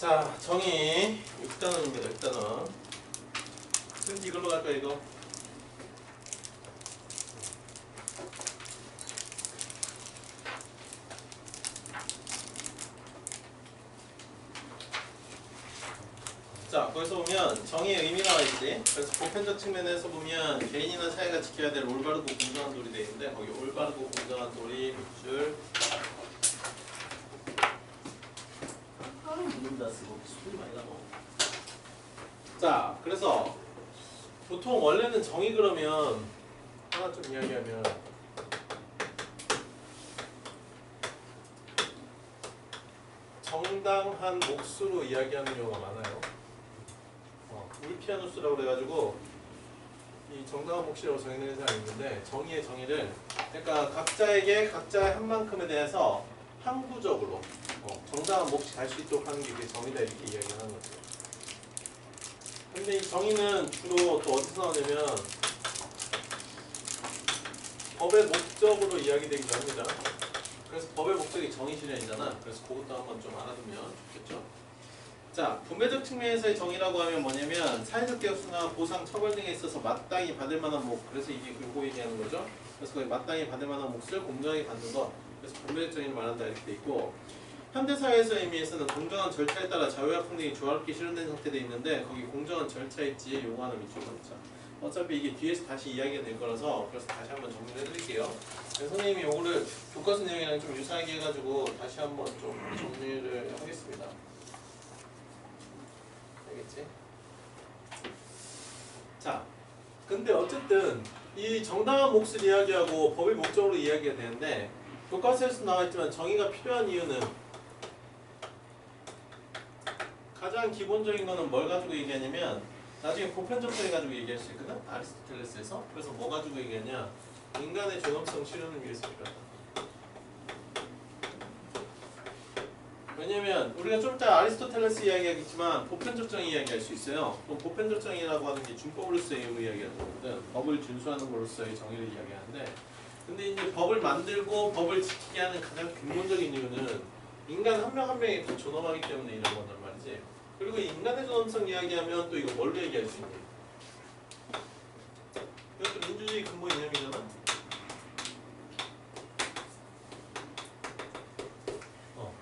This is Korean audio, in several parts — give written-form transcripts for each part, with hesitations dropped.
자, 정의 6단원입니다. 6단원. 그럼 이걸로 갈까요, 이거? 자, 거기서 보면 정의의 의미 나와 있지. 그래서 보편적 측면에서 보면 개인이나 사회가 지켜야 될 올바르고 공정한 도리 되어 있는데, 거기 올바르고 공정한 도리 밑줄 묻는다 쓰고 소리 많이 나고. 자, 그래서 보통 원래는 정의 그러면 하나 좀 이야기하면 정당한 몫으로 이야기하는 경우가 많아요. 울피아누스라고 그래가지고 이 정당한 몫이라고 정의되는 사람이 있는데, 정의의 정의를 그러니까 각자에게 각자의 한 만큼에 대해서 항구적으로 정당한 몫이 갈 수 있도록 하는 게 정의다, 이렇게 이야기하는 거죠. 근데 이 정의는 주로 또 어디서 나오냐면 법의 목적으로 이야기되기도 합니다. 그래서 법의 목적이 정의 실현이잖아. 그래서 그것도 한번 좀 알아두면 좋겠죠. 자, 분배적 측면에서의 정의라고 하면 뭐냐면 사회적 개혁수나 보상, 처벌 등에 있어서 마땅히 받을 만한 몫, 그래서 이게 요거 얘기하는 거죠. 그래서 거기 마땅히 받을 만한 몫을 공정하게 받는 것, 그래서 분배적 정의를 말한다 이렇게 돼 있고, 현대사회에서의 의미에서는 공정한 절차에 따라 자유와 평등이 조화롭게 실현된 상태돼 있는데, 거기 공정한 절차 있지, 요거 하나 밑줄 긋자. 어차피 이게 뒤에서 다시 이야기가 될 거라서 그래서 다시 한번 정리를 해드릴게요. 선생님이 요거를 교과서 내용이랑 좀 유사하게 해가지고 다시 한번 좀 정리를 하겠습니다. 알겠지? 자, 근데 어쨌든 이 정당한 몫을 이야기하고 법의 목적으로 이야기가 되는데, 교과서에서 나와있지만 정의가 필요한 이유는 가장 기본적인 거는 뭘 가지고 얘기하냐면 나중에 보편적 정의 가지고 얘기할 수 있거든? 아리스토텔레스에서. 그래서 뭐 가지고 얘기하냐, 인간의 존엄성 실현을 위해서 필요하다. 왜냐면 우리가 좀 이따 아리스토텔레스 이야기하겠지만 보편적 정의 이야기할 수 있어요. 그럼 보편적 정의라고 하는 게 준법으로서의 의무 이야기하는 거거든. 법을 준수하는 것으로서의 정의를 이야기하는데, 근데 이제 법을 만들고 법을 지키게 하는 가장 근본적인 이유는 인간 한 명 한 명이 다 존엄하기 때문에 이런 거란 말이지. 그리고 인간의 존엄성 이야기하면 또 이거 뭘로 얘기할 수 있니? 이것도 민주주의 근본 이념이잖아.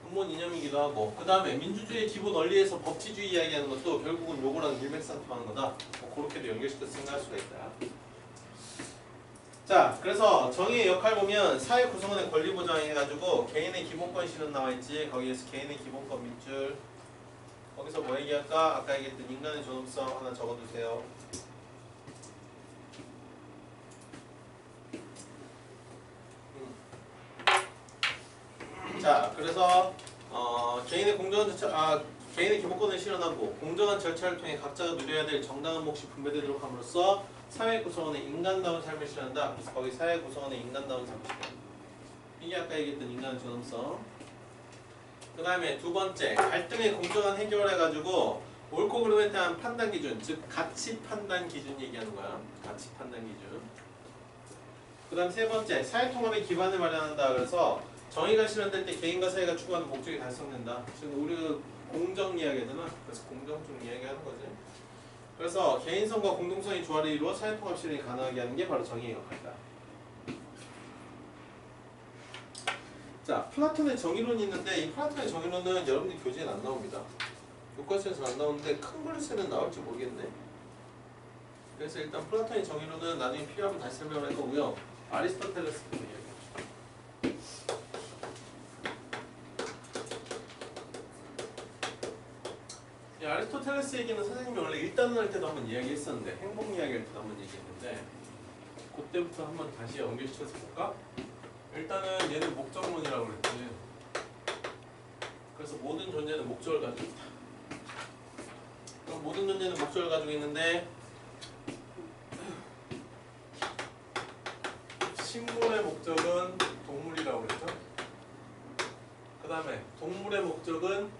근본 이념이기도 하고, 그 다음에 민주주의의 기본 원리에서 법치주의 이야기하는 것도 결국은 요거랑 일맥상통하는 거다. 그렇게도 연결시켜서 생각할 수가 있다. 자, 그래서 정의의 역할 보면 사회 구성원의 권리 보장해가지고 개인의 기본권 실현 나와있지. 거기에서 개인의 기본권 밑줄, 거기서 뭐 얘기할까? 아까 얘기했던 인간의 존엄성 하나 적어두세요. 자, 그래서 개인의 공정한 절차, 개인의 기본권을 실현하고 공정한 절차를 통해 각자가 누려야 될 정당한 몫이 분배되도록 함으로써 사회 구성원의 인간다운 삶을 실현한다. 그래서 거기 사회 구성원의 인간다운 삶을 실현. 이게 아까 얘기했던 인간의 존엄성. 그 다음에 두 번째, 갈등의 공정한 해결을 해가지고 옳고 그름에 대한 판단 기준, 즉 가치 판단 기준 얘기하는 거야. 가치 판단 기준. 그 다음 세 번째, 사회 통합의 기반을 마련한다. 그래서 정의가 실현될 때 개인과 사회가 추구하는 목적이 달성된다. 지금 우리가 공정 이야기하잖아. 그래서 공정적 이야기하는 거지. 그래서 개인성과 공동성의 조화를 이루어 사회 통합 실현이 가능하게 하는 게 바로 정의의 역할이다. 자, 플라톤의 정의론이 있는데 이 플라톤의 정의론은 여러분들 교재에는 안 나옵니다. 교과서에서 안 나오는데 큰 글씨는 나올지 모르겠네. 그래서 일단 플라톤의 정의론은 나중에 필요하면 다시 설명을 할 거고요. 아리스토텔레스부터 이야기합시다. 아리스토텔레스 얘기는 선생님이 원래 1단원 할 때도 한번 이야기했었는데, 행복 이야기할 때도 한번 얘기했는데, 그때부터 한번 다시 연결시켜서 볼까? 일단은 얘는 목적론이라고 그랬지. 그래서 모든 존재는 목적을 가지고 있다. 그럼 모든 존재는 목적을 가지고 있는데, 식물의 목적은 동물이라고 그랬죠. 그 다음에 동물의 목적은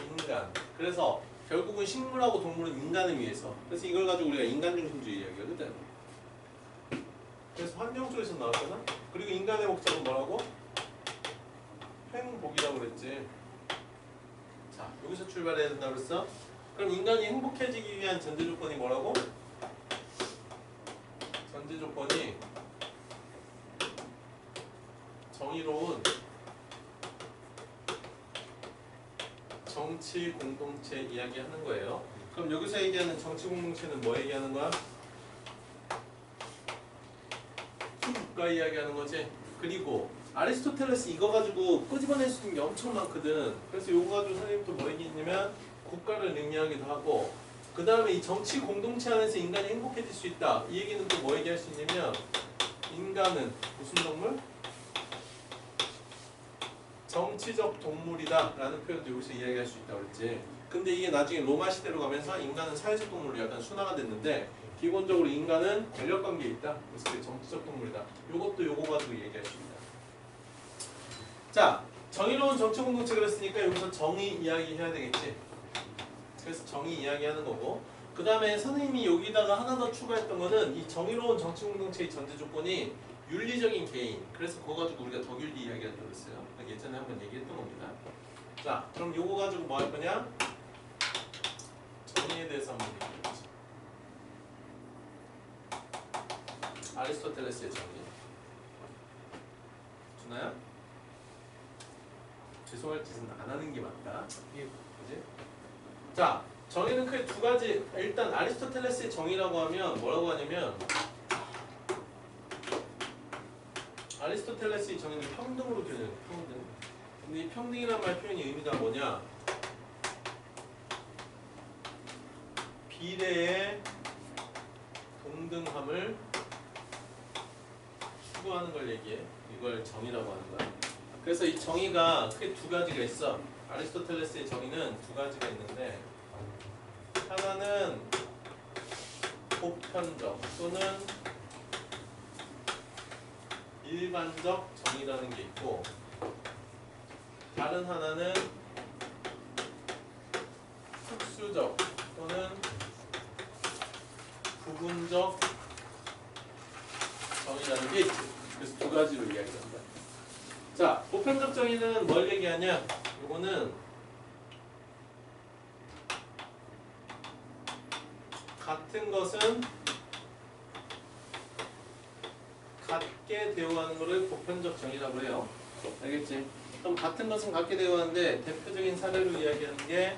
인간. 그래서 결국은 식물하고 동물은 인간을 위해서. 그래서 이걸 가지고 우리가 인간중심주의 이야기하거든. 그래서 환경 쪽에서 나왔잖아. 그리고 인간의 목적은 뭐라고? 행복이라고 그랬지. 자, 여기서 출발해야 된다 그랬어? 그럼 인간이 행복해지기 위한 전제 조건이 뭐라고? 전제 조건이 정의로운 정치 공동체 이야기하는 거예요. 그럼 여기서 얘기하는 정치 공동체는 뭐 얘기하는 거야? 국가 이야기하는 거지. 그리고 아리스토텔레스 이거 가지고 끄집어낼 수 있는 게 엄청 많거든. 그래서 이거 가지고 선생님도 뭐 얘기했냐면 국가를 의미하기도 하고, 그 다음에 이 정치 공동체 안에서 인간이 행복해질 수 있다. 이 얘기는 또 뭐 얘기할 수 있냐면 인간은 무슨 동물? 정치적 동물이다 라는 표현도 여기서 이야기할 수 있다고 그랬지. 근데 이게 나중에 로마 시대로 가면서 인간은 사회적 동물로 약간 순화가 됐는데, 기본적으로 인간은 권력관계에 있다. 그래서 그게 정치적 동물이다. 요것도 요거 가지고 얘기할 수 있다. 자, 정의로운 정치 공동체 그랬으니까 여기서 정의 이야기 해야 되겠지. 그래서 정의 이야기하는 거고, 그 다음에 선생님이 여기다가 하나 더 추가했던 거는 이 정의로운 정치 공동체의 전제 조건이 윤리적인 개인. 그래서 그거 가지고 우리가 덕윤리 이야기한다고 그랬어요. 예전에 한번 얘기했던 겁니다. 자, 그럼 요거 가지고 뭐 할 거냐? 정의에 대해서 한번 얘기해보자. 아리스토텔레스의 정의. 준아야? 죄송할 짓은 안 하는 게 맞다. 그지? 자, 정의는 크게 두 가지. 일단 아리스토텔레스의 정의라고 하면 뭐라고 하냐면, 아리스토텔레스의 정의는 평등으로 되는 평등. 근데 이 평등이란 말 표현이 의미가 뭐냐? 비례의 동등함을 추구하는 걸 얘기해. 이걸 정의라고 하는 거야. 그래서 이 정의가 크게 두 가지가 있어. 아리스토텔레스의 정의는 두 가지가 있는데, 하나는 보편적 또는 일반적 정의라는 게 있고, 다른 하나는 특수적 또는 부분적 정의라는 게 있지. 그래서 두 가지로 이야기한다. 자, 보편적 정의는 뭘 얘기하냐? 이거는 같은 것은 같게 대우하는 것을 보편적 정의라고 해요. 알겠지? 그럼 같은 것은 같게 대우하는데 대표적인 사례로 이야기하는 게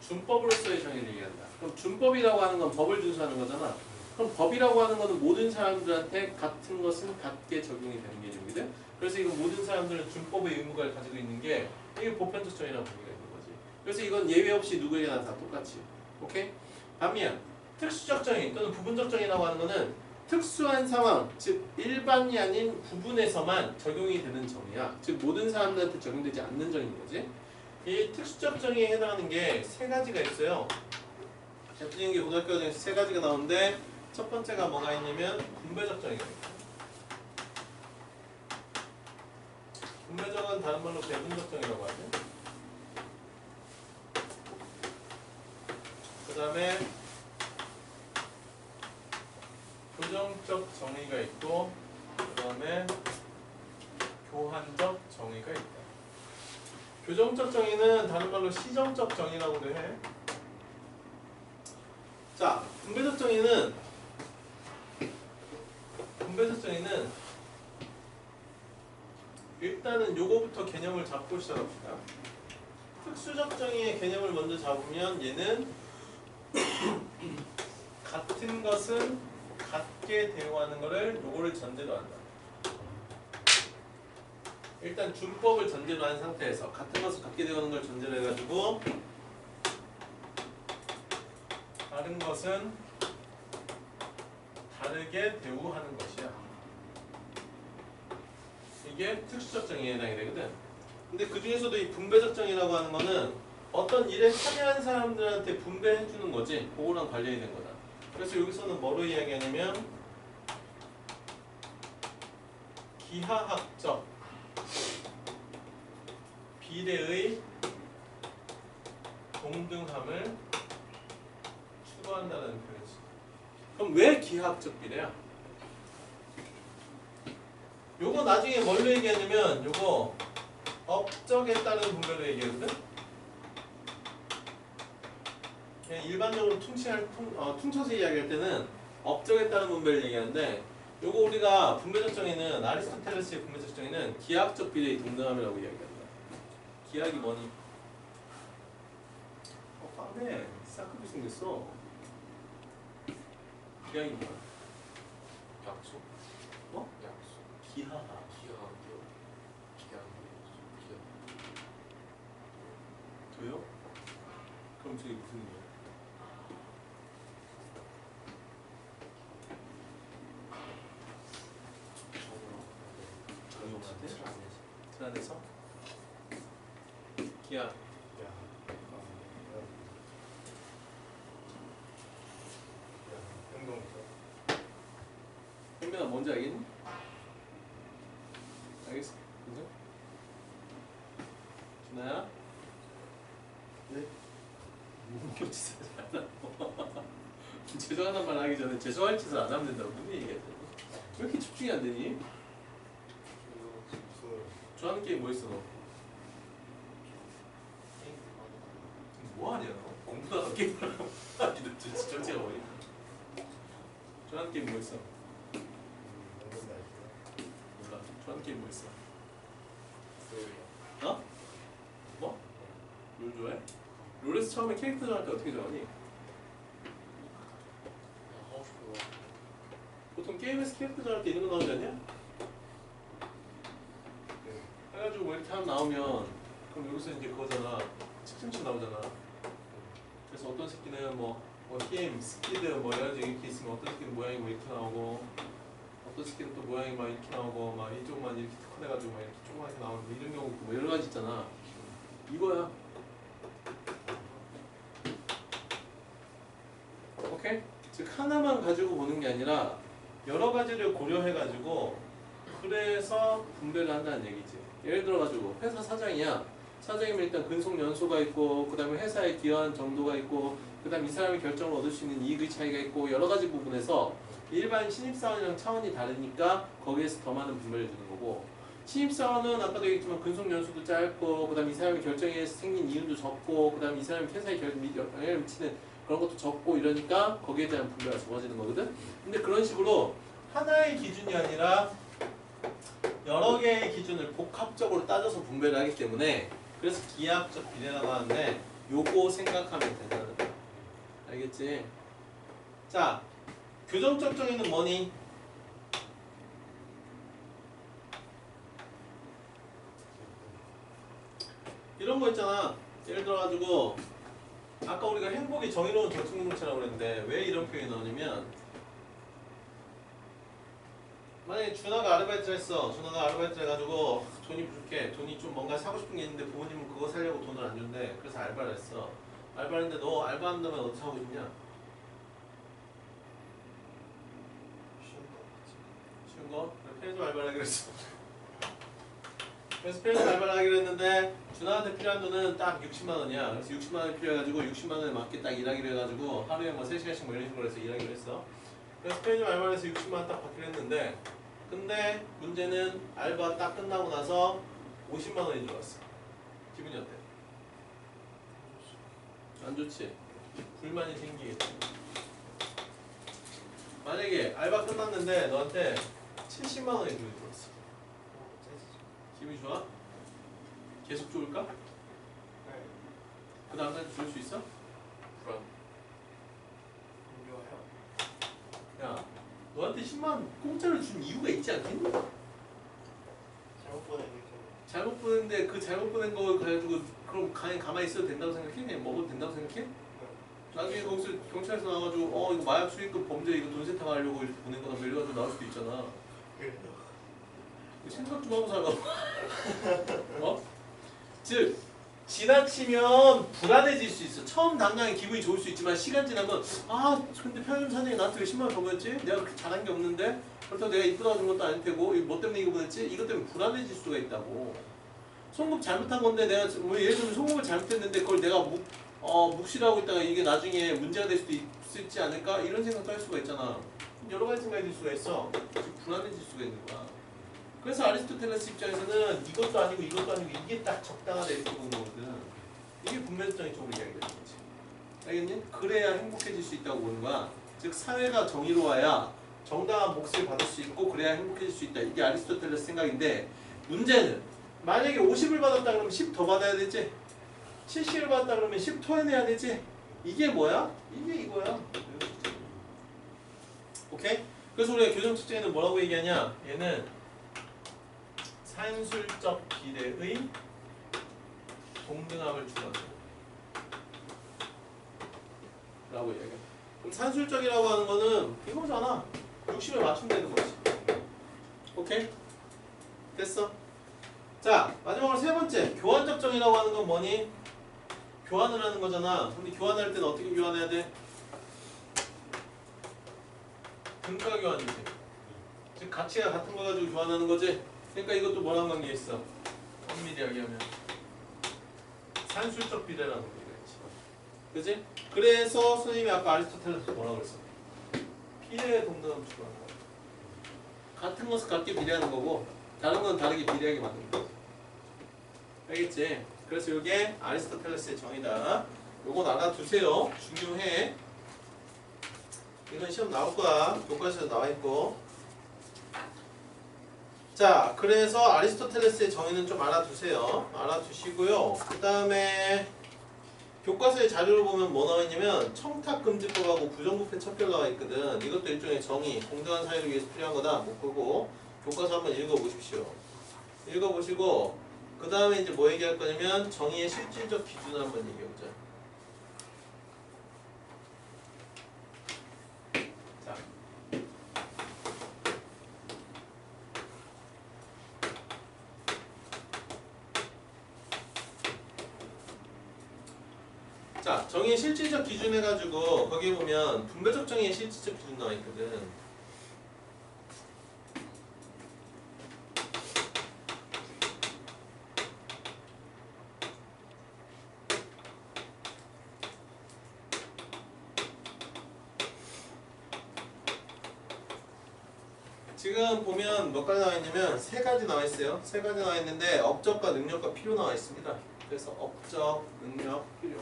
준법으로서의 정의를 얘기한다. 그럼 준법이라고 하는 건 법을 준수하는 거잖아. 그럼 법이라고 하는 것은 모든 사람들한테 같은 것은 같게 적용이 되는 개념이거든. 그래서 이거 모든 사람들은 준법의 의무를 가지고 있는 게 이게 보편적 정의라는 의미가 있는 거지. 그래서 이건 예외 없이 누구에게나 다 똑같이. 오케이? 반면 특수적 정의 또는 부분적 정의라고 하는 것은 특수한 상황, 즉 일반이 아닌 부분에서만 적용이 되는 정의야. 즉 모든 사람들한테 적용되지 않는 정의인 거지. 이 특수적 정의에 해당하는 게 세 가지가 있어요. 대표적인 게 고등학교 과정에서 세 가지가 나오는데, 첫 번째가 뭐가 있냐면 분배적 정의가 있다. 분배적은 다른 말로 배분적 정의라고 하죠. 그 다음에 교정적 정의가 있고, 그 다음에 교환적 정의가 있다. 교정적 정의는 다른 말로 시정적 정의라고도 해. 자, 분배적 정의는 일단은 요거부터 개념을 잡고 시작합시다. 특수적 정의의 개념을 먼저 잡으면 얘는 같은 것은 같게 대우하는 것을 요거를 전제로 한다. 일단 준법을 전제로 한 상태에서 같은 것을 같게 대우하는 걸 전제로 해가지고 다른 것은 다르게 대우하는 것이야. 이게 특수적 정의에 해당이 되거든. 근데 그 중에서도 이 분배적 정의라고 하는 거는 어떤 일에 참여한 사람들한테 분배해주는 거지. 그거랑 관련이 된 거다. 그래서 여기서는 뭐로 이야기하냐면 기하학적 비례의 동등함을 추구한다는 표현이지. 그럼 왜 기하학적 비례야? 요거 나중에 뭘로 얘기하냐면 요거 업적에 따른 분배로 얘기하거든. 그냥 일반적으로 퉁쳐서 이야기할 때는 업적에 따른 분배를 얘기하는데 요거 우리가 분배적정에는 아리스토텔레스의 분배적정에는 기하학적 비례의 동등함이라고 이야기합니다. 기하학이 뭐니? 빵네 싸크비 생겼어. 기하학이 뭐야? 약속? 어? 약속. 기하학. 기하학이요. 왜요? 그럼 저게 무슨 의미야? 정용한테? 틀 안에서? 기하. 현민아 뭔지 알겠니? 알겠어? 그죠? 준아야? 네? 뭔 짓을 하나? 죄송하단 말 하기 전에 죄송할 짓을 안 하면 된다고 분명히 얘기했잖아. 왜 이렇게 집중이 안 되니? 좋아하는 게임 뭐 있어 너? 뭐 하냐 너? 공부하다 게임을 하고 너 진짜 정체가 뭐니? 좋아하는 게임 뭐 있어? 몰라. 좋아하는 게임 뭐 있어? 어? 뭐? 롤 좋아해? 롤에서 처음에 캐릭터 정할 때 어떻게 정하니? 하고 싶은 거. 보통 게임에서 캐릭터 정할 때 이런 거 나오지 않냐? 해가지고 뭐 이렇게 하나 나오면 그럼 여기서 이제 그거잖아. 측정치 나오잖아. 그래서 어떤 새끼는 뭐 힘, 스피드 뭐 이런 식으로 이렇게 있으면 어떤 새끼는 모양이 뭐 이렇게 나오고 어떤 새끼는 또 모양이 막 이렇게 나오고 막 이쪽만 이렇게 커내가지고 막 이렇게 조그맣게 나오는 뭐 이런 경우 뭐 여러 가지 있잖아. 이거야. 오케이? 즉 하나만 가지고 보는 게 아니라 여러 가지를 고려해가지고 그래서 분배를 한다는 얘기지. 예를 들어가지고 회사 사장이야. 사장이면 일단 근속 연소가 있고 그 다음에 회사의 기여한 정도가 있고 그 다음 이 사람이 결정을 얻을 수 있는 이익의 차이가 있고 여러 가지 부분에서 일반 신입사원이랑 차원이 다르니까 거기에서 더 많은 분배를 주는 거고 신입사원은 아까도 얘기했지만 근속 연수도 짧고 그 다음 이 사람이 결정에 생긴 이윤도 적고 그 다음 이 사람이 회사에 영향을 미치는 그런 것도 적고 이러니까 거기에 대한 분배가 적어지는 거거든. 근데 그런 식으로 하나의 기준이 아니라 여러 개의 기준을 복합적으로 따져서 분배를 하기 때문에 그래서 기하학적 비례라고 하는데 요거 생각하면 된다는 거야. 알겠지? 자, 교정적 정의는 뭐니? 이런 거 있잖아. 예를 들어가지고 아까 우리가 행복이 정의로운 절충공동체라고 그랬는데 왜 이런 표현이 나오냐면 만약에 준하가 아르바이트를 했어. 준하가 아르바이트를 해가지고 돈이 부족해. 돈이 좀 뭔가 사고 싶은 게 있는데 부모님은 그거 사려고 돈을 안 준대. 그래서 알바를 했어. 알바를 했는데 너 알바한다면 어떻게 하고 싶냐? 쉬운 거? 편의점 알바를 하기로 했어. 그래서 편의점 알바를 하기로 했는데 준하한테 필요한 돈은 딱 60만 원이야. 그래서 60만 원이 필요해가지고 60만 원에 맞게 딱 일하기로 해가지고 하루에 뭐 3시간씩 뭐 이런 식으로 해서 일하기로 했어. 그래서 편의점 알바를 해서 60만 원 딱 받기로 했는데 근데 문제는 알바 딱 끝나고 나서 50만 원이 들어왔어. 기분이 어때? 안 좋지? 불만이 생기겠지. 만약에 알바 끝났는데 너한테 70만 원이 들어왔어. 기분이 좋아? 계속 좋을까? 그 다음까지 줄 수 있어? 불안. 야, 너한테 10만 원 공짜로 준 이유가 있지 않겠니? 잘못 보내니까. 잘못 보냈는데 그 잘못 보낸 거 가지고 그럼 가만히 있어도 된다고 생각해? 그냥 먹어도 된다고 생각해? 나중에 거기서 경찰에서 나와가지고 이거 마약 수익금 범죄 이거 돈 세탁하려고 이렇게 보낸 거나 뭐 이래가지고 나올 수도 있잖아. 생각 좀 하고 살아. 어? 즉 지나치면 불안해질 수 있어. 처음 당장에 기분이 좋을 수 있지만 시간 지나면 근데 편의점 사장이 나한테 왜 10만 원 더 보냈지? 내가 그렇게 잘한 게 없는데? 그렇다고 내가 이쁘다고 준 것도 아닐 테고 뭐 때문에 이거 보냈지? 이것 때문에 불안해질 수가 있다고. 송금 잘못한 건데 내가 뭐 예를 들면 송금을 잘못했는데 그걸 내가 묵시하고 있다가 이게 나중에 문제가 될 수도 있지 않을까? 이런 생각도 할 수가 있잖아. 여러 가지 생각이 들 수가 있어. 즉 불안해질 수가 있는 거야. 그래서 아리스토텔레스 입장에서는 이것도 아니고 이것도 아니고 이게 딱 적당하다 이렇게 보는 거거든. 이게 분별적 쪽으로 이야기되는 거지. 알겠니? 그래야 행복해질 수 있다고 보는 거야. 즉 사회가 정의로워야 정당한 몫을 받을 수 있고 그래야 행복해질 수 있다. 이게 아리스토텔레스 생각인데 문제는 만약에 50을 받았다 그러면 10 더 받아야 되지. 70을 받았다 그러면 10 토해내야 되지. 이게 뭐야? 이게 이거야. 오케이? 그래서 우리가 교정 특징에는 뭐라고 얘기하냐? 얘는 산술적 비례의 동등함을 주관해 라고 얘기해. 그럼 산술적이라고 하는 거는 이거잖아. 60에 맞추면 되는 거지. 오케이? 됐어? 자, 마지막으로 세 번째. 교환적 정이라고 하는 건 뭐니? 교환을 하는 거잖아. 근데 교환할 때는 어떻게 교환해야 돼? 등가 교환이지. 즉 가치가 같은 거 가지고 교환하는 거지. 그러니까 이것도 뭐랑 관계 있어? 엄밀히 이야기하면 산술적 비례라는 얘기가 있지. 그지? 그래서 선생님이 아까 아리스토텔레스 뭐라고 그랬어? 비례의 동등함을 추구하는 거야. 같은 것을 같게 비례하는 거고 다른 건 다르게 비례하게 만드는 거지. 알겠지? 그래서 이게 아리스토텔레스의 정의다. 요건 알아두세요. 중요해. 이건 시험 나올 거야. 교과서에 나와 있고. 자, 그래서 아리스토텔레스의 정의는 좀 알아두세요. 알아두시고요. 그 다음에 교과서의 자료를 보면 뭐 나와 있냐면 청탁금지법하고 부정부패 척결 나와 있거든. 이것도 일종의 정의, 공정한 사회를 위해서 필요한 거다. 못 보고 교과서 한번 읽어보십시오. 읽어보시고 그 다음에 이제 뭐 얘기할 거냐면 정의의 실질적 기준을 한번 얘기해보자. 자, 정의의 실질적 기준 해가지고 거기 보면 분배적 정의의 실질적 기준 나와 있거든. 지금 보면 몇 가지 나와 있냐면 세 가지 나와 있어요. 세 가지 나와 있는데 업적과 능력과 필요 나와 있습니다. 그래서 업적, 능력, 필요.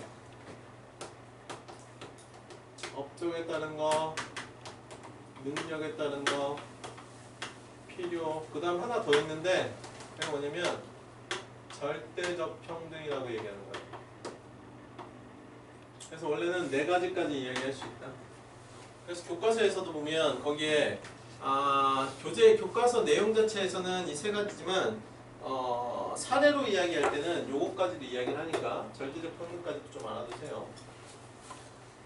업적에 따른 거, 능력에 따른 거, 필요. 그 다음 하나 더 있는데 그게 뭐냐면 절대적 평등이라고 얘기하는 거예요. 그래서 원래는 네 가지까지 이야기할 수 있다. 그래서 교과서에서도 보면 거기에 교재 교과서 내용 자체에서는 이 세 가지지만 사례로 이야기할 때는 요거까지도 이야기를 하니까 절대적 평등까지도 좀 알아두세요.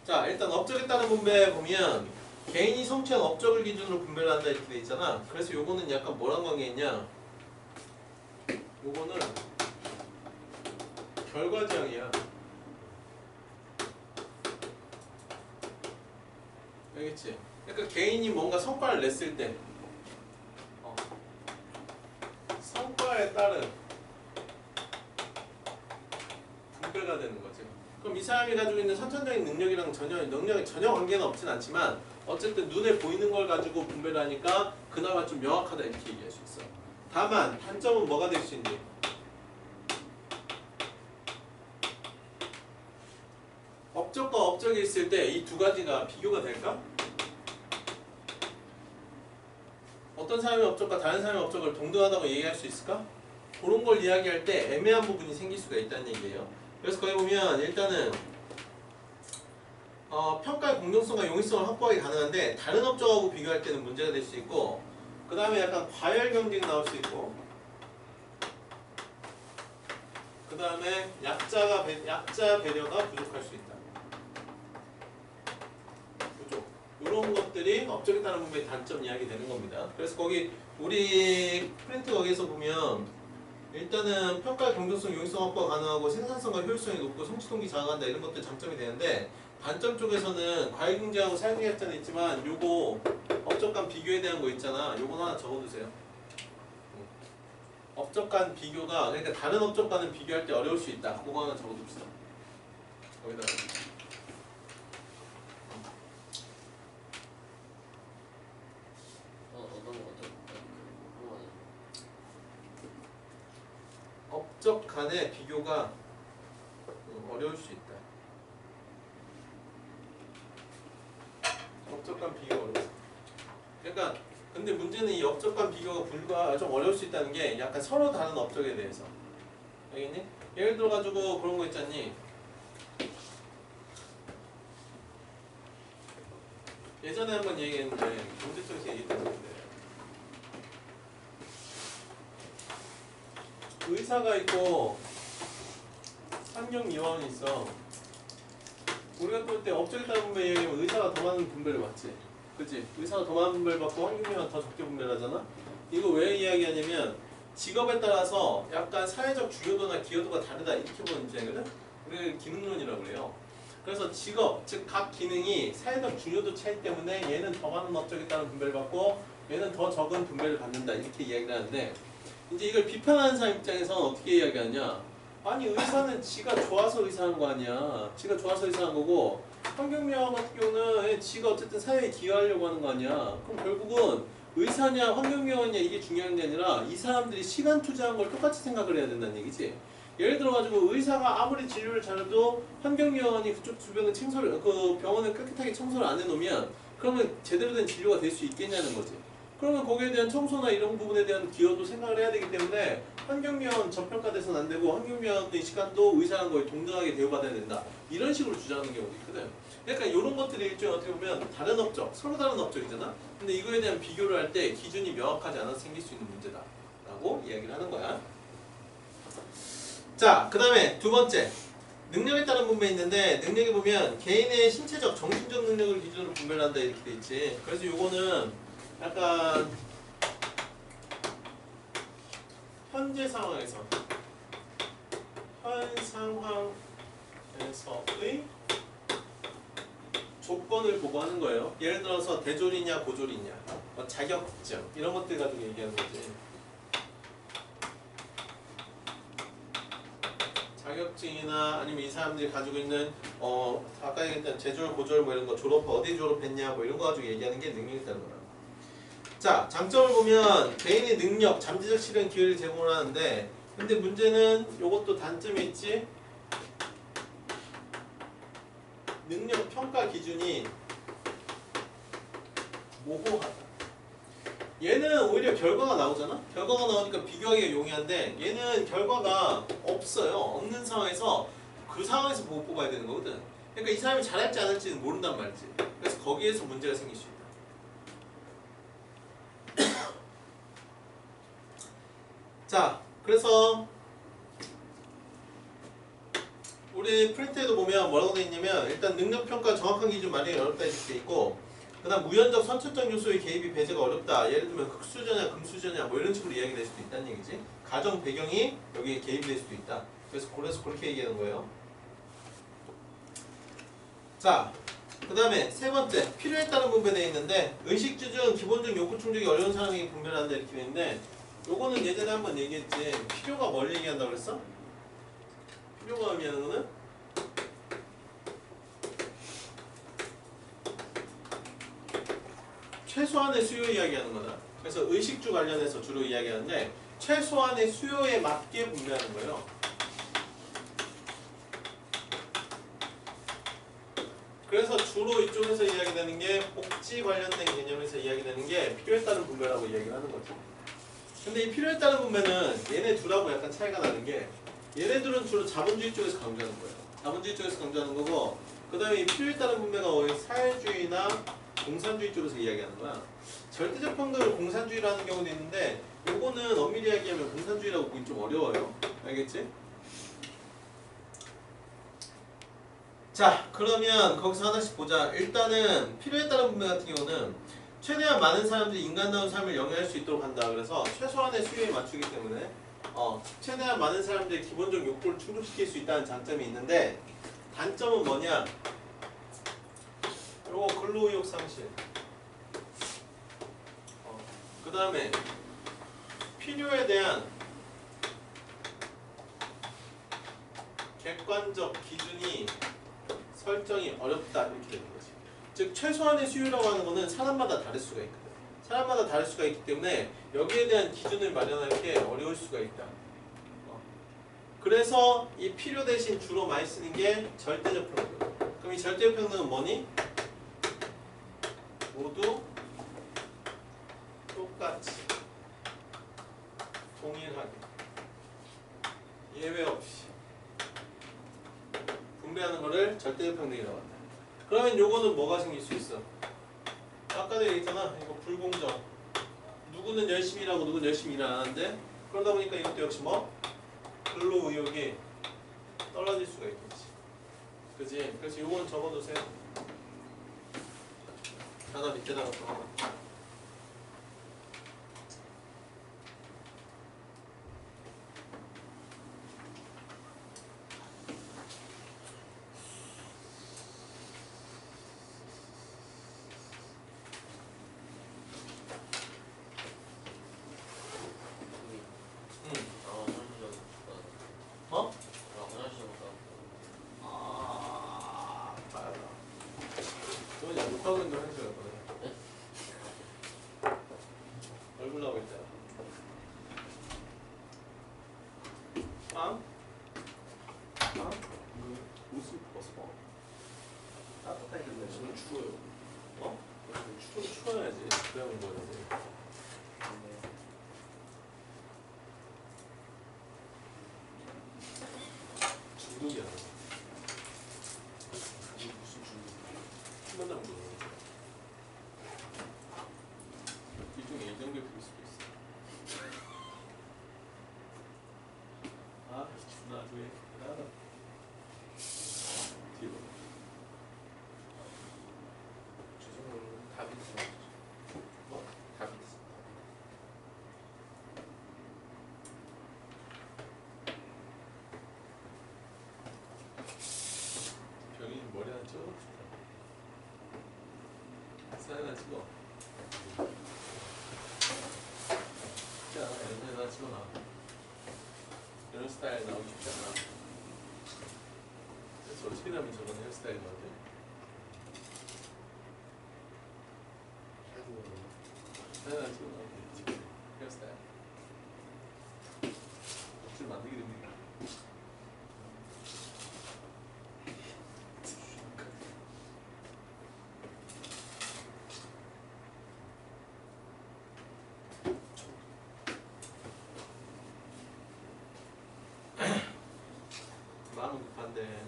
자, 일단 업적에 따른 분배에 보면 개인이 성취한 업적을 기준으로 분배를 한다 이렇게 돼 있잖아. 그래서 요거는 약간 뭐랑 관계 있냐? 요거는 결과지향이야. 알겠지? 그러니까 개인이 뭔가 성과를 냈을 때 성과에 따른 분배가 되는 거지. 그럼 이 사람이 가지고 있는 선천적인 능력이랑 능력에 전혀 관계는 없진 않지만 어쨌든 눈에 보이는 걸 가지고 분배를 하니까 그나마 좀 명확하다 이렇게 얘기할 수 있어. 다만 단점은 뭐가 될 수 있니? 업적과 업적이 있을 때 이 두 가지가 비교가 될까? 어떤 사람의 업적과 다른 사람의 업적을 동등하다고 얘기할 수 있을까? 그런 걸 이야기할 때 애매한 부분이 생길 수가 있다는 얘기예요. 그래서 거기 보면 일단은 평가의 공정성과 용이성을 확보하기 가능한데 다른 업적하고 비교할 때는 문제가 될 수 있고 그 다음에 약간 과열 경쟁이 나올 수 있고 그 다음에 약자 배려가 부족할 수 있다. 이런 것들이 업적에 따른 분배의 단점 이야기 되는 겁니다. 그래서 거기 우리 프린트 거기에서 보면 일단은 평가의 공정성, 용이성 확보가 가능하고 생산성과 효율성이 높고 성취동기 장악한다 이런 것들 장점이 되는데 단점 쪽에서는 과외경제하고 사회경제학자는 있지만 요거 업적 간 비교에 대한 거 있잖아. 요건 하나 적어두세요. 업적 간 비교가 그러니까 다른 업적과는 비교할 때 어려울 수 있다. 그거 하나 적어둡시다. 거기다가 업적 간의 비교가 어려울 수 있다. 업적 간 비교가 어려워. 그러니까 근데 문제는 이 업적 간 비교가 좀 어려울 수 있다는 게 약간 서로 다른 업적에 대해서. 알겠니? 예를 들어 가지고 그런 거 있잖니. 예전에 한번 얘기했는데 문제 쪽에서 얘기했던 건데 의사가 있고 환경미화원이 있어. 우리가 볼 때 업적에 따른 분배 얘기하면 의사가 더 많은 분배를 받지. 그치? 의사가 더 많은 분배를 받고 환경미화원 더 적게 분배를 하잖아? 이거 왜 이야기하냐면 직업에 따라서 약간 사회적 중요도나 기여도가 다르다 이렇게 보는 문제거든? 우리가 기능론이라고 그래요. 그래서 직업, 즉 각 기능이 사회적 중요도 차이 때문에 얘는 더 많은 업적에 따른 분배를 받고 얘는 더 적은 분배를 받는다 이렇게 이야기를 하는데 이제 이걸 비판하는 사람 입장에서는 어떻게 이야기하냐? 아니 의사는 지가 좋아서 의사한 거 아니야. 지가 좋아서 의사한 거고 환경미화원 같은 경우는 지가 어쨌든 사회에 기여하려고 하는 거 아니야. 그럼 결국은 의사냐 환경미화원이냐 이게 중요한 게 아니라 이 사람들이 시간 투자한 걸 똑같이 생각을 해야 된다는 얘기지. 예를 들어가지고 의사가 아무리 진료를 잘해도 환경미화원이 그쪽 주변을 청소를 그 병원을 깨끗하게 청소를 안 해놓으면 그러면 제대로 된 진료가 될 수 있겠냐는 거지. 그러면 거기에 대한 청소나 이런 부분에 대한 기여도 생각을 해야 되기 때문에 환경미화원 저평가돼서는 안 되고 환경미화원의 시간도 의사랑 거의 동등하게 대우받아야 된다. 이런 식으로 주장하는 경우도 있거든. 그러니까 이런 것들이 일종의 어떻게 보면 다른 업적, 서로 다른 업적이잖아. 근데 이거에 대한 비교를 할 때 기준이 명확하지 않아서 생길 수 있는 문제다 라고 이야기를 하는 거야. 자, 그 다음에 두 번째 능력에 따른 분배 있는데 능력에 보면 개인의 신체적, 정신적 능력을 기준으로 분배를 한다 이렇게 돼 있지. 그래서 요거는 약간 현재 상황에서 현 상황에서의 조건을 보고 하는 거예요. 예를 들어서 대졸이냐 고졸이냐 자격증 이런 것들 가지고 얘기하는 거지. 자격증이나 아니면 이 사람들이 가지고 있는 아까 얘기했던 재졸, 고졸 뭐 이런 거 졸업 어디 졸업했냐 뭐 이런 거 가지고 얘기하는 게 능력이 되는 거야. 자, 장점을 보면 개인의 능력, 잠재적 실현 기회를 제공을 하는데 근데 문제는 요것도 단점이 있지. 능력 평가 기준이 모호하다. 얘는 오히려 결과가 나오잖아? 결과가 나오니까 비교하기가 용이한데 얘는 결과가 없어요. 없는 상황에서 그 상황에서 보고 뽑아야 되는 거거든. 그러니까 이 사람이 잘할지 안 할지는 모른단 말이지. 그래서 거기에서 문제가 생길 수 있다. 자, 그래서 우리 프린트에도 보면 뭐라고 되어 있냐면 일단 능력평가 정확한 기준 마련이 어렵다 이렇게 돼 있고 그 다음 무연적 선천적 요소의 개입이 배제가 어렵다. 예를 들면 흑수저냐 금수저냐 뭐 이런 식으로 이야기될 수도 있다는 얘기지. 가정 배경이 여기에 개입이 될 수도 있다. 그래서 그렇게 얘기하는 거예요. 자, 그 다음에 세 번째 필요에 따른 분배되어 있는데 의식주 중 기본적 욕구 충족이 어려운 사람에게 분배를 한다 이렇게 되어 있는데 요거는 예전에 한번 얘기했지. 필요가 뭘 얘기한다고 그랬어? 필요가 의미하는 거는 최소한의 수요 이야기하는 거다. 그래서 의식주 관련해서 주로 이야기하는데 최소한의 수요에 맞게 분배하는 거예요. 그래서 주로 이쪽에서 이야기되는 게 복지 관련된 개념에서 이야기되는 게 필요에 따른 분배라고 이야기를 하는 거죠. 근데 이 필요에 따른 분배는 얘네 둘하고 약간 차이가 나는 게 얘네들은 주로 자본주의 쪽에서 강조하는 거예요. 자본주의 쪽에서 강조하는 거고 그 다음에 이 필요에 따른 분배가 거의 사회주의나 공산주의 쪽에서 이야기하는 거야. 절대적 평등을 공산주의로 하는 경우도 있는데 요거는 엄밀히 이야기하면 공산주의라고 보기 좀 어려워요. 알겠지? 자, 그러면 거기서 하나씩 보자. 일단은 필요에 따른 분배 같은 경우는 최대한 많은 사람들이 인간다운 삶을 영위할 수 있도록 한다. 그래서 최소한의 수요에 맞추기 때문에 최대한 많은 사람들의 기본적 욕구를 충족시킬 수 있다는 장점이 있는데 단점은 뭐냐? 요거 근로의욕 상실. 그 다음에 필요에 대한 객관적 기준이 설정이 어렵다 이렇게 되는 거지. 즉 최소한의 수요라고 하는 거는 사람마다 다를 수가 있거든. 사람마다 다를 수가 있기 때문에 여기에 대한 기준을 마련하는 게 어려울 수가 있다. 그래서 이 필요 대신 주로 많이 쓰는 게 절대적 평등. 그럼 이 절대적 평등은 뭐니? 모두 똑같이 동일하게 예외 없이 분배하는 거를 절대적 평등이라고 한다. 그러면 요거는 뭐가 생길 수 있어? 아까도 얘기했잖아. 이거 불공정. 누구는 열심히 일하고 누구는 열심히 일 안 하는데 그러다 보니까 이것도 역시 뭐? 근로 의욕이 떨어질 수가 있겠지. 그지? 그래서 요건 적어두세요. 하나 밑에다가 적어놔. 어? 맞아. 너 이제 못하고 있는 화장실 갔거든. 얼굴 나오고 있다. 빵? 빵? 옷을 벗어. 따뜻하게 지금 추워요. 어? 추워야지. 그래야 온 거야지. 중독이야. 이게 무슨 중독이야? 술 만나면 그러는 거야. 일종의 일정결핍일 수도 있어. 아, 존나 아주 대단하다. 뒤로. 죄송해요. 답이 있어. 뭐? 답이 있어. 병이 머리 하나 찍어놓고 싶다. 사진 하나 찍어. 자, 이런 하나 찍어놔. 이런 스타일 나오고 싶지 않아. 그래서 어떻게 하면 저런 헤어스타일 나오지? 사진 하나 찍어놔. 헤어스타일. 억지로 만들게 됩니다. 마음은 급한데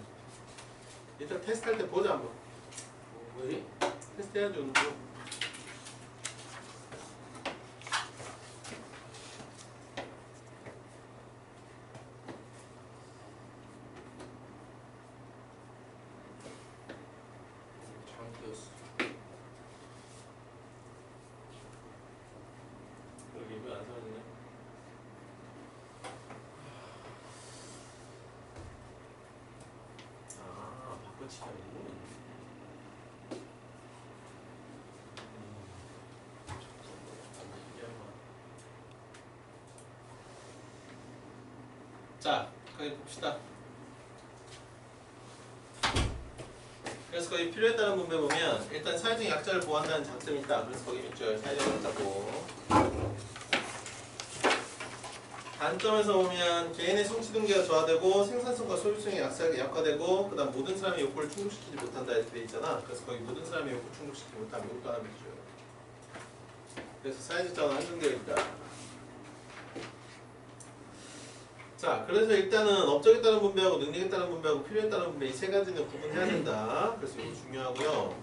일단 테스트할 때 보자 한번. 왜? 테스트 해야지 오늘 좀. 잘못되었어. 여기 이거 안 사라지네. 아, 바꿔치기 아니고. 자, 거기 봅시다. 그래서 거기 필요에 따른 분배 보면 일단 사회적 약자를 보호한다는 장점이 있다. 그래서 거기 있죠. 사회적 약자고. 단점에서 보면 개인의 성취 동기가 저하되고 생산성과 소유성이 약화되고 그다음 모든 사람의 욕구를 충족시키지 못한다 이렇게 돼 있잖아. 그래서 거기 모든 사람의 욕구를 충족시키지 못하면 이것도 하나 해줘요. 그래서 사회적 자원은 한정되어 있다. 자, 그래서 일단은 업적에 따른 분배하고 능력에 따른 분배하고 필요에 따른 분배 이 세 가지는 구분해야 된다. 그래서 이거 중요하고요.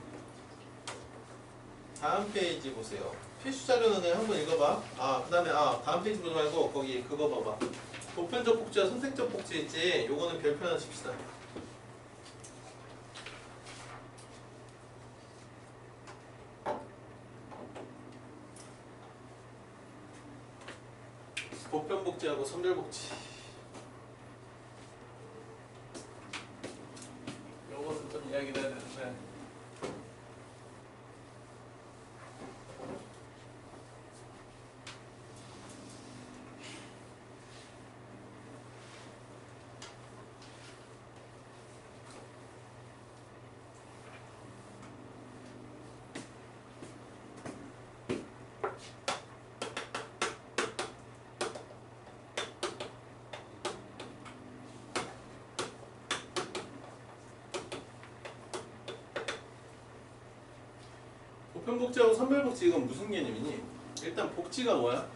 다음 페이지 보세요. 필수 자료는 그냥 한번 읽어봐. 그 다음에 다음 페이지 보지 말고 거기 그거 봐봐. 보편적 복지와 선택적 복지 있지? 요거는 별표 하나 칩시다. 보편 복지하고 선별 복지. 요거는 좀 이야기를 해야 되는데. 보편복지하고 선별복지 이건 무슨 개념이니? 일단 복지가 뭐야?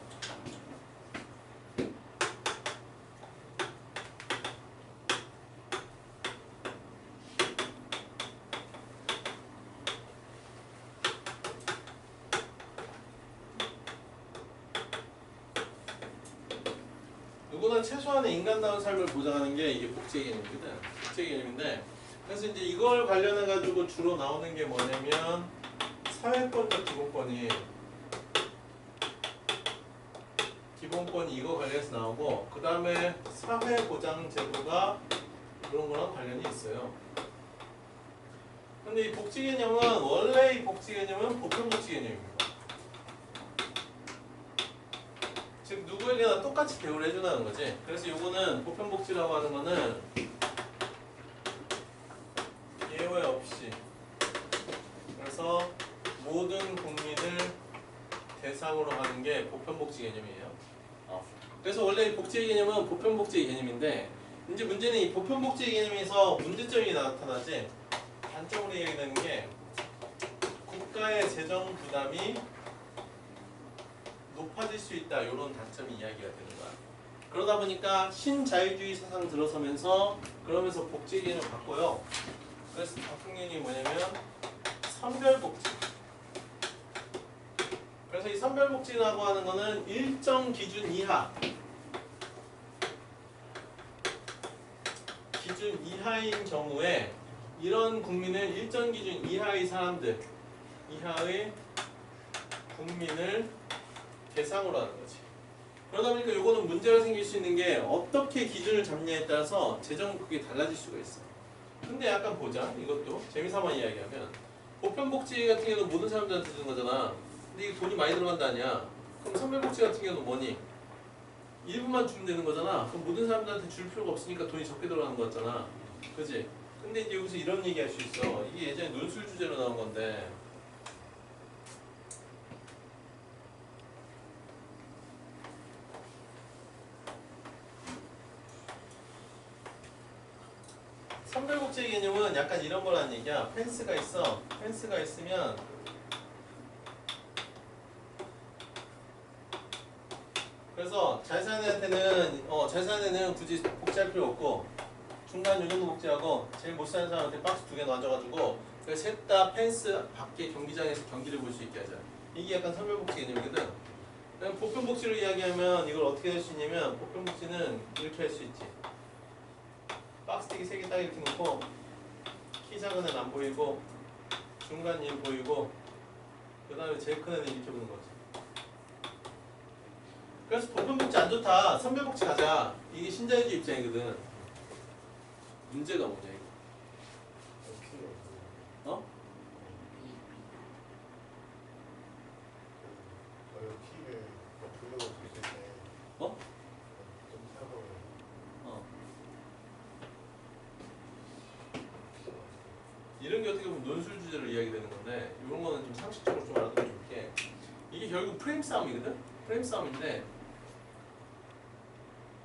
누구나 최소한의 인간다운 삶을 보장하는 게 이게 복지 개념이거든. 복지 개념인데 그래서 이제 이걸 관련해 가지고 주로 나오는 게 뭐냐면 사회권과 기본권이 이거 관련해서 나오고 그 다음에 사회보장제도가 그런 거랑 관련이 있어요. 근데 이 복지 개념은 원래 이 복지 개념은 보편복지 개념입니다. 즉 누구에게나 똑같이 대우를 해준다는 거지. 그래서 요거는 보편복지라고 하는 거는 예외 없이 그래서 모든 국민을 대상으로 하는 게 보편복지 개념이에요. 그래서 원래 이 복지 개념은 보편복지 개념인데 이제 문제는 이 보편복지 개념에서 문제점이 나타나지 단점으로 얘기되는 게 국가의 재정 부담이 높아질 수 있다 이런 단점이 이야기가 되는 거야. 그러다 보니까 신자유주의 사상 들어서면서 그러면서 복지 개념을 바꿔요. 그래서 바꾼 개념이 뭐냐면 선별복지. 그래서 이 선별복지라고 하는 거는 일정 기준 이하인 경우에 이런 국민을 일정 기준 이하의 사람들, 이하의 국민을 대상으로 하는 거지. 그러다 보니까 요거는 문제가 생길 수 있는 게 어떻게 기준을 잡냐에 따라서 재정 그게 달라질 수가 있어. 근데 약간 보자. 이것도 재미삼아 이야기하면 보편복지 같은 경우는 모든 사람들한테 주는 거잖아. 근데 이게 돈이 많이 들어간다 아니야. 그럼 선별복지 같은 경우는 뭐니? 일부만 주면 되는 거잖아. 그럼 모든 사람들한테 줄 필요가 없으니까 돈이 적게 들어가는 거잖아. 그지? 근데 이제 여기서 이런 얘기 할 수 있어. 이게 예전에 논술 주제로 나온 건데 선별복지 개념은 약간 이런 거라는 얘기야. 펜스가 있어. 펜스가 있으면 그래서 잘 사는 애한테는 굳이 복지할 필요 없고 중간 요 정도 복지하고 제일 못 사는 사람한테 박스 2개 놔줘가지고 셋 다 펜스 밖에 경기장에서 경기를 볼 수 있게 하자. 이게 약간 선별복지 개념이거든. 그냥 보편복지로 이야기하면 이걸 어떻게 할 수 있냐면 보편복지는 이렇게 할 수 있지. 박스티기 3개 딱 이렇게 놓고 키 작은 애는 안 보이고 중간 얘 보이고 그 다음에 제일 큰 애는 이렇게 보는 거지. 그래서 보편복지 안 좋다. 선별복지 가자. 이게 신자유주의 입장이거든. 문제가 뭐냐 이거? 어? 어? 이런 게 어떻게 보면 논술 주제로 이야기되는 건데 이런 거는 좀 상식적으로 좀 알아두면 좋게 이게 결국 프레임 싸움이거든? 프레임 싸움인데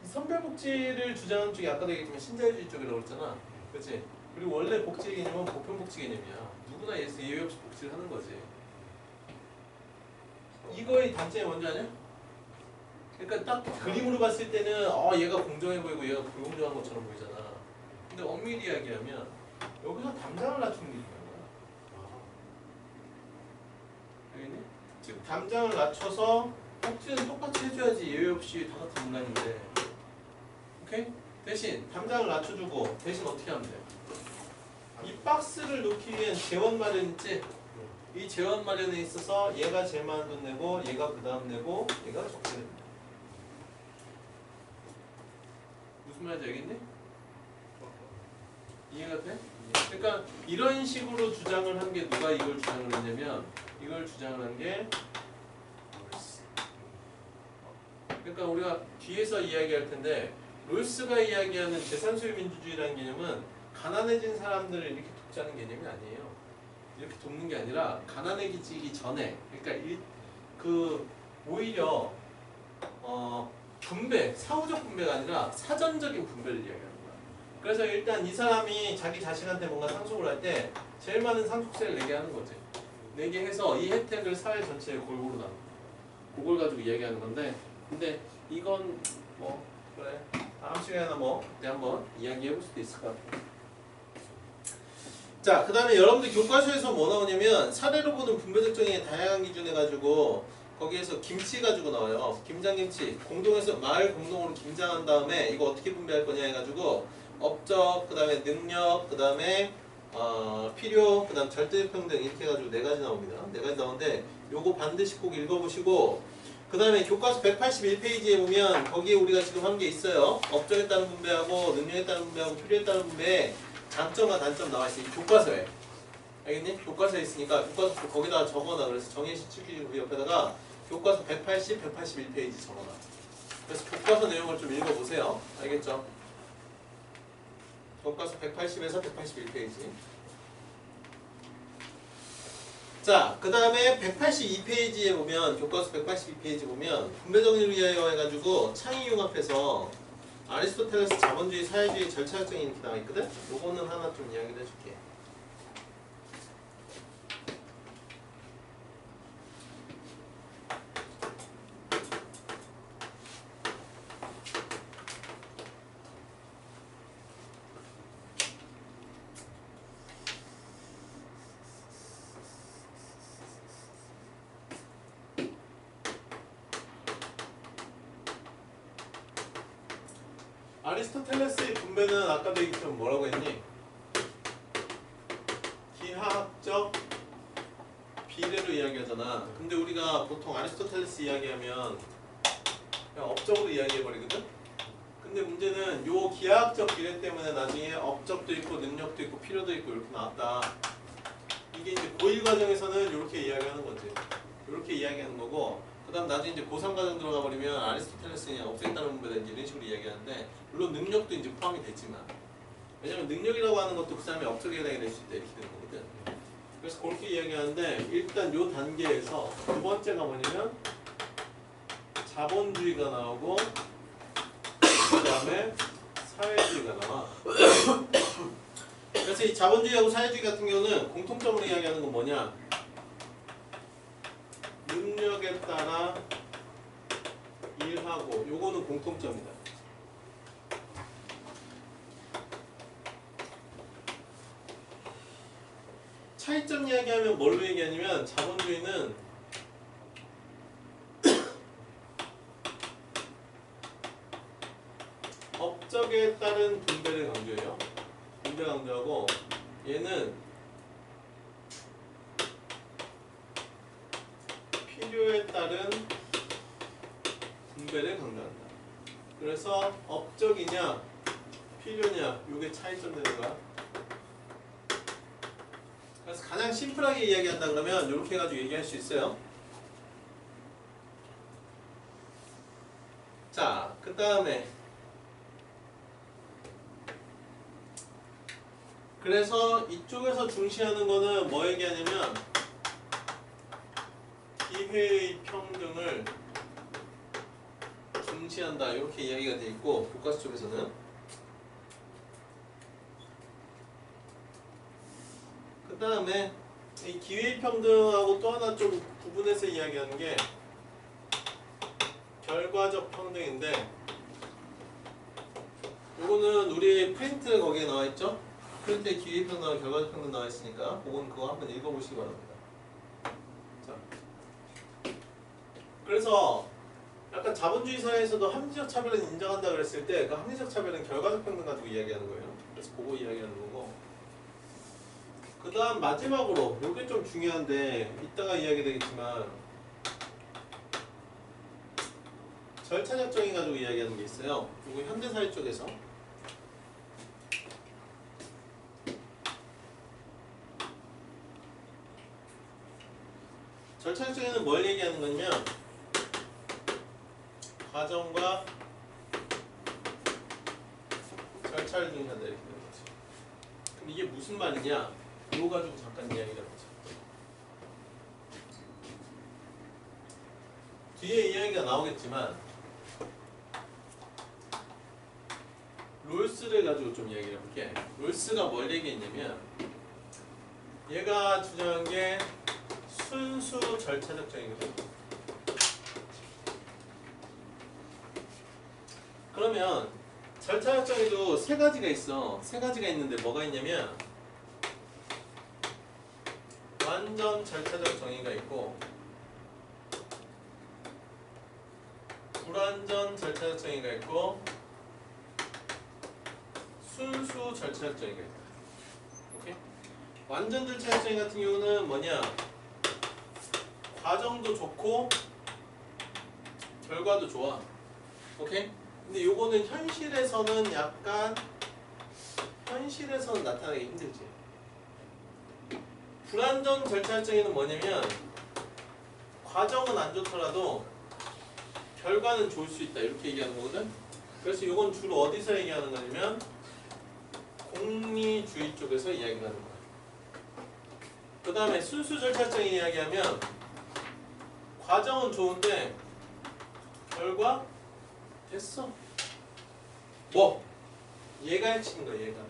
이 선별복지를 주장하는 쪽이 아까도 얘기했지만 신자유주의 쪽이라고 그랬잖아. 그렇지? 그리고 원래 복지 개념은 보편복지 개념이야. 누구나 예외 없이 복지를 하는 거지. 이거의 단점이 뭔지 아냐? 그러니까 딱 그림으로 봤을 때는 얘가 공정해 보이고 얘가 불공정한 것처럼 보이잖아. 근데 엄밀히 이야기하면 여기서 담장을 낮추는 게 중요한 거야. 알겠니? 즉 담장을 낮춰서 복지는 똑같이 해줘야지 예외 없이 다 같은 인간인데. 오케이? 대신 담장을 낮춰주고 대신 어떻게 하면 돼? 이 박스를 놓기 위한 재원 마련 있지? 이 재원 마련에 있어서 얘가 제일 많은 돈 내고 얘가 그 다음 내고 얘가 적게 냅니다. 무슨 말인지 알겠니? 이해가 돼? 그러니까 이런 식으로 주장을 한 게 누가 이걸 주장을 했냐면 이걸 주장을 한 게 그러니까 우리가 뒤에서 이야기할 텐데 롤스가 이야기하는 재산소유 민주주의라는 개념은 가난해진 사람들을 이렇게 돕자는 개념이 아니에요. 이렇게 돕는 게 아니라 가난해지기 전에 그러니까 오히려 분배, 사후적 분배가 아니라 사전적인 분배를 이야기하는 거야. 그래서 일단 이 사람이 자기 자식한테 뭔가 상속을 할 때 제일 많은 상속세를 내게 하는 거지. 4개 해서 이 혜택을 사회 전체에 골고루 나눠. 그걸 가지고 이야기하는 건데, 근데 이건 뭐 그래 다음 시간에나 뭐 그때 한번 이야기해 볼 수도 있을 것 같아. 자, 그 다음에 여러분들 교과서에서 뭐 나오냐면 사례로 보는 분배 특정의 다양한 기준 해가지고 거기에서 김치 가지고 나와요. 김장김치. 공동에서 마을 공동으로 김장한 다음에 이거 어떻게 분배할 거냐 해가지고 업적, 그 다음에 능력, 그 다음에 필요, 그 다음 절대평등 이렇게 해가지고 4가지 나옵니다. 4가지 나오는데 요거 반드시 꼭 읽어보시고, 그 다음에 교과서 181페이지에 보면 거기에 우리가 지금 한 게 있어요. 업적에 따른 분배하고 능력에 따른 분배하고 필요에 따른 분배 장점과 단점 나와 있어요. 교과서에. 알겠니? 교과서에 있으니까 교과서 거기다가 적어놔. 그래서 정예시 7기준 옆에다가 교과서 180, 181페이지 적어놔. 그래서 교과서 내용을 좀 읽어보세요. 알겠죠? 교과서 180에서 181페이지. 자, 그 다음에 182페이지에 보면 교과서 182페이지 보면 분배 정리를 위하여 해가지고 창의융합해서 아리스토텔레스 자본주의, 사회주의, 절차학정이 이렇게 나와 있거든? 요거는 하나 좀 이야기를 해줄게. 아리스토텔레스의 분배는 아까도 얘기했지만 뭐라고 했니? 기하학적 비례로 이야기하잖아. 근데 우리가 보통 아리스토텔레스 이야기하면 그냥 업적으로 이야기해버리거든? 근데 문제는 요 기하학적 비례 때문에 나중에 업적도 있고 능력도 있고 필요도 있고 이렇게 나왔다. 이게 이제 고1 과정에서는 이렇게 이야기하는 거지. 이렇게 이야기하는 거고, 그 다음 나중에 이제 고3 과정 들어가 버리면 아리스토텔레스 그냥 업적에 따른 분배다 이런 식으로 이야기하는데, 물론 능력도 이제 포함이 되지만, 왜냐면 능력이라고 하는 것도 그 사람의 업적에 해당이 될 수 있다 이렇게 되는 거거든. 그래서 그렇게 이야기하는데, 일단 요 단계에서 두 번째가 뭐냐면 자본주의가 나오고 그 다음에 사회주의가 나와. 그래서 이 자본주의하고 사회주의 같은 경우는 공통점으로 이야기하는 건 뭐냐? 능력에 따라 일하고, 요거는 공통점이다. 차이점 이야기하면 뭘로 얘기하냐면 자본주의는 업적에 따른 분배를 강조해요. 분배 강조하고, 얘는 필요에 따른 분배를 강조한다. 그래서 업적이냐 필요냐 요게 차이점 되는 거야. 그래서 가장 심플하게 이야기한다 그러면 이렇게 해가지고 얘기할 수 있어요. 자, 그 다음에 그래서 이쪽에서 중시하는 거는 뭐 얘기하냐면 기회의 평등을 중시한다 이렇게 이야기가 돼 있고, 교과서 쪽에서는 그 다음에 이 기회의 평등하고 또 하나 좀 구분해서 이야기하는 게 결과적 평등인데, 요거는 우리 프린트 거기에 나와 있죠? 프린트에 기회의 평등하고 결과적 평등 나와 있으니까 그거 한번 읽어보시기 바랍니다. 자, 그래서 약간 자본주의 사회에서도 합리적 차별은 인정한다 그랬을 때 그 합리적 차별은 결과적 평등 가지고 이야기하는 거예요. 그래서 그거 이야기하는 거고, 그 다음 마지막으로 이게 좀 중요한데 이따가 이야기 되겠지만 절차적 정의 가지고 이야기하는 게 있어요. 이거 현대사회 쪽에서 절차적 정의는 뭘 얘기하는 거냐면 과정과 절차를 중시한다 이렇게 되는 거지. 그럼 이게 무슨 말이냐? 이거 가지고 잠깐 이야기를 해보자. 뒤에 이야기가 나오겠지만 롤스를 가지고 좀 이야기를 해볼게. 롤스가 뭘 얘기했냐면 얘가 주장한 게 순수 절차적 정의거든. 그러면 절차적 정의도 세 가지가 있어. 세 가지가 있는데 뭐가 있냐면 완전 절차적 정의가 있고 불완전 절차적 정의가 있고 순수 절차적 정의가 있다. 오케이? 완전 절차적 정의 같은 경우는 뭐냐? 과정도 좋고 결과도 좋아. 오케이? 근데 요거는 현실에서는 약간 현실에서는 나타나기 힘들지. 불완전 절차적 정의는 뭐냐면 과정은 안 좋더라도 결과는 좋을 수 있다 이렇게 얘기하는 거거든. 그래서 이건 주로 어디서 얘기하는 거냐면 공리주의 쪽에서 이야기를 하는 거야. 그 다음에 순수 절차적인 이야기하면 과정은 좋은데 결과 됐어. 뭐? 얘가 핵심인 거야 얘가.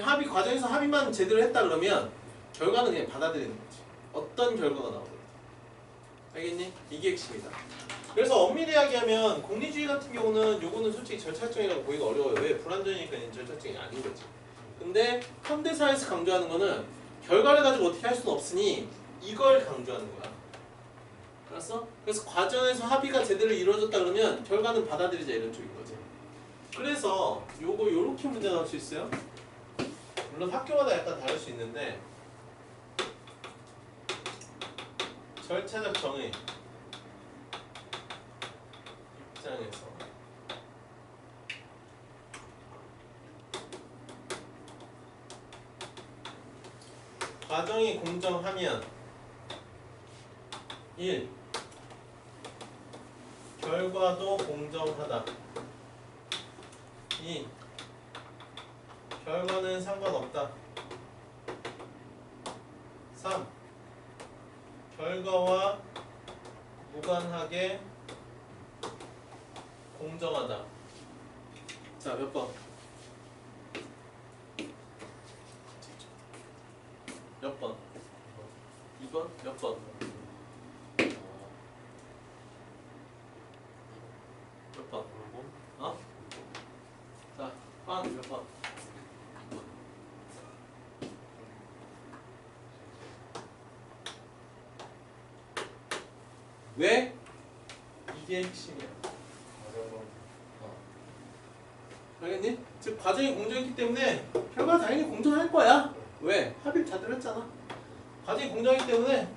합의 과정에서 합의만 제대로 했다 그러면 결과는 그냥 받아들이는 거지. 어떤 결과가 나오든. 알겠니? 이게 핵심이다. 그래서 엄밀히 이야기하면 공리주의 같은 경우는 요거는 솔직히 절차적이라고 보기가 어려워요. 왜? 불완전이니까 절차적이 아닌 거지. 근데 현대사에서 강조하는 거는 결과를 가지고 어떻게 할 수는 없으니 이걸 강조하는 거야. 알았어? 그래서 과정에서 합의가 제대로 이루어졌다 그러면 결과는 받아들이자 이런 쪽인 거지. 그래서 요거 요렇게 문제 나올 수 있어요. 물론 학교마다 약간 다를 수 있는데 절차적 정의 입장에서 과정이 공정하면 1. 결과도 공정하다. 2. 결과는 상관없다. 3. 결과와 무관하게 공정하다. 자, 몇 번? 몇 번? 2번? 몇 번? 몇 번? 어? 자, 빵 몇 번? 왜? 이게 핵심이야. 알겠니? 즉 과정이 공정했기 때문에 결과 당연히 공정할 거야. 왜? 합의를 제대로 했잖아. 과정이 공정하기 때문에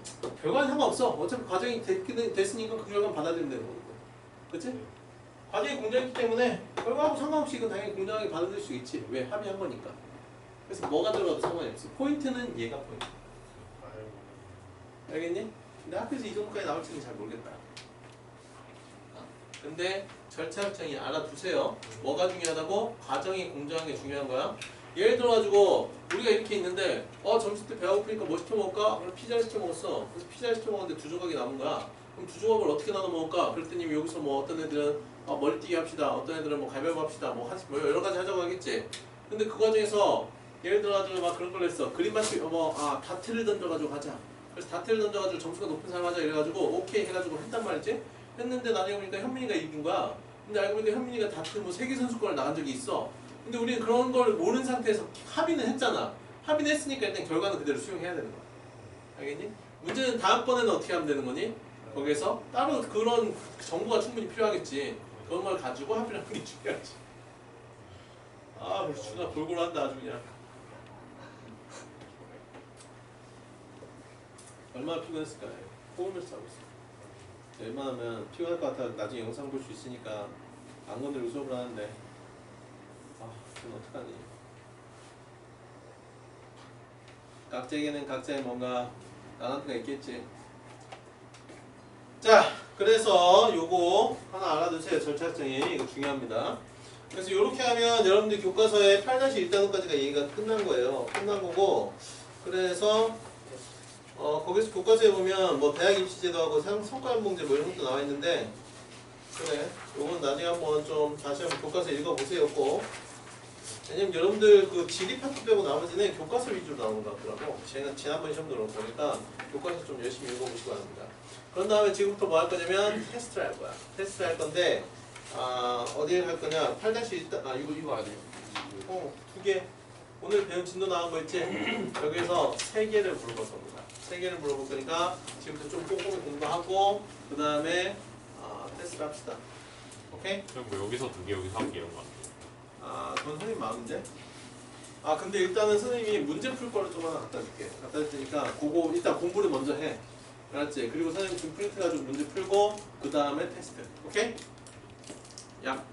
결과는 상관없어. 어차피 과정이 됐으니까 그 결과는 받아들이면 되는 거고. 그치? 과정이 공정했기 때문에 결과하고 상관없이 이건 당연히 공정하게 받아들일 수 있지. 왜? 합의한 거니까. 그래서 뭐가 들어가도 상관이 없어. 포인트는 얘가 포인트. 알겠니? 근데 학교에서 이 정도까지 나올지는 잘 모르겠다. 근데 절차적 정의 알아두세요. 뭐가 중요하다고? 과정이 공정한 게 중요한 거야. 예를 들어가지고 우리가 이렇게 있는데 점심 때 배가 고프니까 뭐 시켜 먹을까? 그럼 피자를 시켜 먹었어. 그래서 피자를 시켜 먹었는데 두 조각이 남은 거야. 그럼 두 조각을 어떻게 나눠 먹을까? 그랬더니 여기서 뭐 어떤 애들은 멀리뛰기 합시다. 어떤 애들은 뭐 가위바위보 합시다. 뭐 여러 가지 하자고 하겠지. 근데 그 과정에서 예를 들어가지고 막 그런 걸 했어. 그림 맞추기 다트를 던져가지고 하자. 그래서 다트를 던져가지고 점수가 높은 사람 하자 이래가지고 오케이 해가지고 했단 말이지. 했는데 나중에 보니까 현민이가 이긴 거야. 근데 알고 보니까 현민이가 다트 뭐 세계 선수권을 나간 적이 있어. 근데 우리는 그런 걸 모르는 상태에서 합의는 했잖아. 합의는 했으니까 일단 결과는 그대로 수용해야 되는 거야. 알겠니? 문제는 다음번에는 어떻게 하면 되는 거니? 거기에서 따로 그런 정보가 충분히 필요하겠지. 그런 걸 가지고 합의를 하는 게 중요하지. 우리 준아 골골한다 아주 그냥. 얼마나 피곤했을까? 호흡을 싸고 있어. 웬만하면 피곤할 것 같아. 나중에 영상 볼 수 있으니까 안 건드리고 수업을 하는데 그럼 어떡하니? 각자에게는 각자의 뭔가 나한테가 있겠지. 자, 그래서 요거 하나 알아두세요. 절차정의 이거 중요합니다. 그래서 이렇게 하면 여러분들 교과서에 8-1단원까지가 얘기가 끝난 거예요. 끝난 거고, 그래서 거기서 교과서에 보면 뭐 대학 입시제도하고 성과연봉제 뭐 이런 것도 나와 있는데, 그래, 요건 나중에 한번 좀 다시 한번 교과서 읽어보세요. 꼭. 왜냐면 여러분들 그 지리 파트 빼고 나머지는 교과서 위주로 나오는 것 같더라고. 지난번 시험도 그렇고 그러니까 교과서 좀 열심히 읽어보시기 바랍니다. 그런 다음에 지금부터 뭐 할 거냐면 테스트를 할 거야. 테스트를 할 건데 어디를 할 거냐? 8-1 이거 아니에요? 두 개. 오늘 배운 진도 나온 거 있지? 여기서 3개를 물어볼 겁니다. 3개를 물어볼 거니까 지금부터 좀 꼼꼼히 공부하고 그 다음에 테스트를 합시다. 오케이? 그럼 뭐 여기서 2개, 여기서 1개 이런 거 아니에요? 그건 선생님 마음인데? 근데 일단은 선생님이 문제 풀 거를 좀 하나 갖다 줄게. 갖다 줄 테니까 그거 일단 공부를 먼저 해. 알았지? 그리고 선생님 지금 프린트 가지고 문제 풀고 그 다음에 테스트. 오케이? 야.